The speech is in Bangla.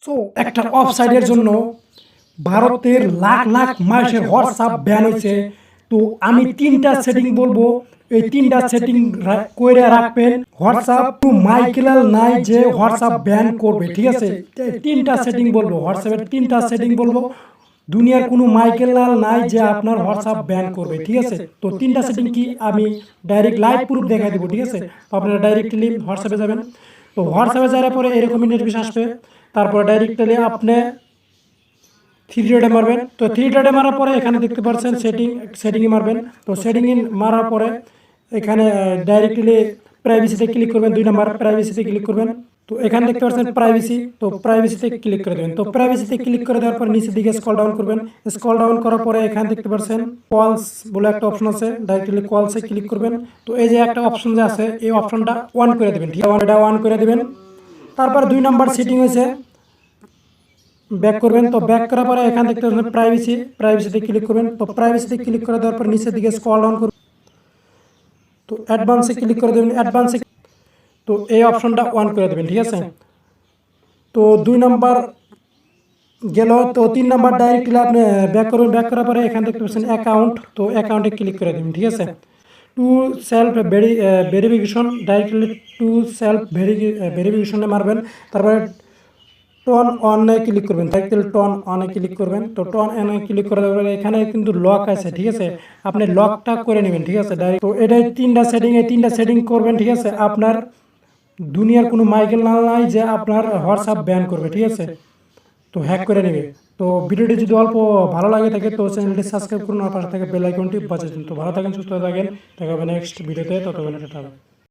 সো একটা অফসাইডের জন্য ভারতের লাখ লাখ মানুষের হোয়াটসঅ্যাপ ব্যান হয়েছে। তো আমি তিনটা সেটিং বলবো, এই তিনটা সেটিং করে রাখবেন। হোয়াটসঅ্যাপ টু মাইকেলাল নাই যে হোয়াটসঅ্যাপ ব্যান করবে, ঠিক আছে? তিনটা সেটিং বলবো, হোয়াটসঅ্যাপের তিনটা সেটিং বলবো। দুনিয়ার কোনো মাইকেলাল নাই যে আপনার হোয়াটসঅ্যাপ ব্যান করবে, ঠিক আছে? তো তিনটা সেটিং কি আমি ডাইরেক্ট লাইভ প্রুফ দেখাই দেবো, ঠিক আছে? তো আপনারা ডাইরেক্টলি হোয়াটসঅ্যাপে যাবেন। তো হোয়াটসঅ্যাপে যাওয়ার পরে এরকম ইন্টারফেস আসবে। তারপর ডাইরেক্টলি আপনি থ্রি ডটে মারবেন। তো থ্রি ডটে মারার পরে এখানে দেখতে পাচ্ছেন সেটিংয়ে মারবেন। তো সেটিংয়ে মারার পরে এখানে ডাইরেক্টলি প্রাইভেসিতে ক্লিক করবেন। 2 নাম্বার প্রাইভেসিতে ক্লিক করবেন। তো এখানে দেখতে পাচ্ছেন প্রাইভেসি, তো প্রাইভেসিতে ক্লিক করে দেবেন। তো প্রাইভেসিতে ক্লিক করে দেওয়ার পর নিচের দিকে স্ক্রল ডাউন করবেন। স্ক্রল ডাউন করার পরে এখানে দেখতে পাচ্ছেন কলস বলে একটা অপশন আছে, ডাইরেক্টলি কলসে ক্লিক করবেন। তো এই যে একটা অপশন যে আছে এই অপশনটা অন করে দেবেন, ঠিক আছে? এটা অন করে দেবেন। তারপর 2 নাম্বার সেটিং হয়েছে, ব্যাক করবেন। তো ব্যাক করার পরে এখান থেকে প্রাইভেসিতে ক্লিক করবেন। তো প্রাইভেসিতে ক্লিক করে দেওয়ার পর নিচের দিকে স্ক্রল ডাউন করবেন। তো অ্যাডভান্সে ক্লিক করে দেবেন। অ্যাডভান্সে তো এই অপশনটা অন করে দেবেন, ঠিক আছে? তো 2 নাম্বার গেল। তো 3 নাম্বার ডাইরেক্টলি আপনি ব্যাক করবেন। ব্যাক করার পরে এখান থেকে পাচ্ছেন অ্যাকাউন্ট, তো অ্যাকাউন্টে ক্লিক করে দেবেন, ঠিক আছে? To self verification, directly to self ভেরিফিকেশনে মারবেন। তারপরে টন অনে ক্লিক করবেন, ডাইরেক্টলি টন অনে ক্লিক করবেন। তো টন অনে ক্লিক করার পরে এখানে কিন্তু লক আছে, ঠিক আছে? আপনি লকটা করে নেবেন, ঠিক আছে? ডাইরেক্ট তো এটাই তিনটা সেটিং, এই তিনটা সেটিং করবেন, ঠিক আছে? আপনার দুনিয়ার কোনো মাইকেল না নাই যে আপনার হোয়াটসঅ্যাপ ব্যান করবে, ঠিক আছে? তো হ্যাক করে নেবে। তো ভিডিওটি যদি অল্প ভালো লাগে থাকে তো চ্যানেলটি সাবস্ক্রাইব করুন আর পাশে থেকে বেল আইকনটি বাজিয়ে দিন। তো ভালো থাকেন, সুস্থ থাকেন, দেখা হবে নেক্সট ভিডিওতে। ততক্ষণ টাটা।